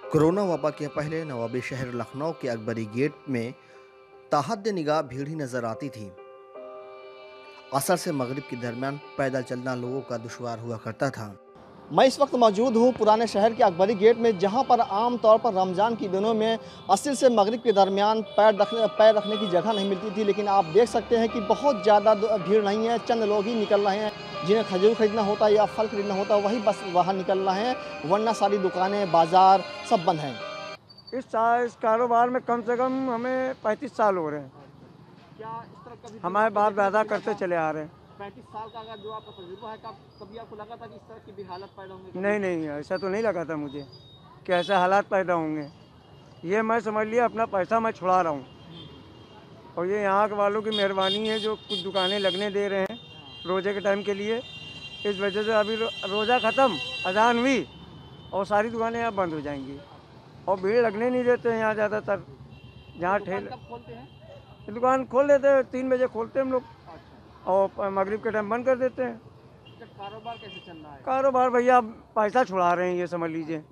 Corona वबा के पहले नवाबी शहर लखनऊ के अकबरी गेट में ताहद निगाह भीड़ ही नजर आती थी। असर से मगरिब के दरमियान पैदल चलना लोगों का दुश्वार हुआ करता था। मैं इस वक्त मौजूद हूँ पुराने शहर के अकबरी गेट में, जहाँ पर आम तौर पर रमज़ान के दिनों में असर से मगरिब के दरमियान पैर रखने की जगह नहीं मिलती थी, लेकिन आप देख सकते हैं कि बहुत ज़्यादा भीड़ नहीं है। चंद लोग ही निकल रहे हैं जिन्हें खजूर खरीदना होता है या फल खरीदना होता है, वही बस बाहर निकल रहे हैं, वरना सारी दुकानें बाज़ार सब बंद हैं। इस कारोबार में कम से कम हमें 35 साल हो रहे हैं। क्या इस तरह कभी हमारे बाप दादा करते चले आ रहे हैं। 35 साल का अगर जो आपका तजुर्बा है, कभी आपको लगा था कि इस तरह की भी हालत पैदा होंगे? नहीं, ऐसा तो नहीं लगा था मुझे कि ऐसे हालात पैदा होंगे। ये मैं समझ लिया अपना पैसा मैं छुड़ा रहा हूँ, और ये यहाँ के वालों की मेहरबानी है जो कुछ दुकानें लगने दे रहे हैं रोज़े के टाइम के लिए। इस वजह से अभी रोज़ा ख़त्म, अजान हुई और सारी दुकानें यहाँ बंद हो जाएंगी और भीड़ लगने नहीं देते हैं यहाँ ज़्यादातर। जहाँ ठेले कब खोलते हैं? दुकान खोल देते हैं, 3 बजे खोलते हैं हम लोग और मगरिब के टाइम बंद कर देते हैं। कारोबार कैसे चल रहा है? कारोबार भैया पैसा छुड़ा रहे हैं, ये समझ लीजिए।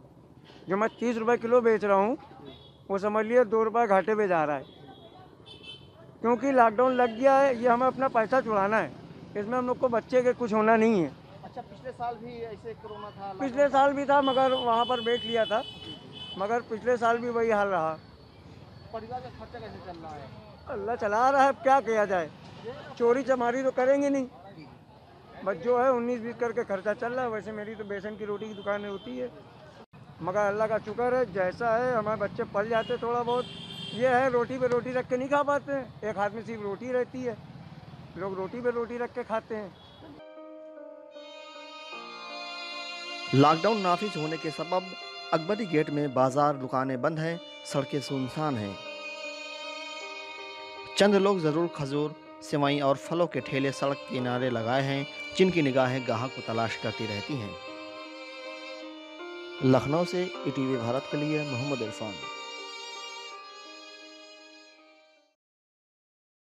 जो मैं 30 रुपये किलो बेच रहा हूँ वो समझ लिए 2 रुपये घाटे पे जा रहा है, क्योंकि लॉकडाउन लग गया है। ये हमें अपना पैसा छुड़ाना है, इसमें हम लोग को बच्चे के कुछ होना नहीं है। अच्छा, पिछले साल भी ऐसे कोरोना था? पिछले साल भी था, मगर वहाँ पर बेच लिया था, मगर पिछले साल भी वही हाल रहा। परिवार का खर्चा कैसे चल रहा है? अल्लाह चला रहा है, अब क्या किया जाए। चोरी चमारी तो करेंगे नहीं, बस जो है 19-20 करके खर्चा चल रहा है। वैसे मेरी तो बेसन की रोटी की दुकान होती है, मगर अल्लाह का शुक्र है जैसा है हमारे बच्चे पल जाते थोड़ा बहुत। ये है रोटी पे रोटी रख के नहीं खा पाते हैं, एक हाथ में सिर्फ रोटी रहती है, लोग रोटी पे रोटी रख के खाते हैं। लॉकडाउन नाफिज होने के सबब अकबरी गेट में बाजार दुकानें बंद हैं, सड़कें सुनसान हैं। चंद लोग जरूर खजूर, सेवई और फलों के ठेले सड़क किनारे लगाए हैं, जिनकी निगाहें ग्राहक को तलाश करती रहती हैं। लखनऊ से ईटीवी भारत के लिए मोहम्मद इरफान।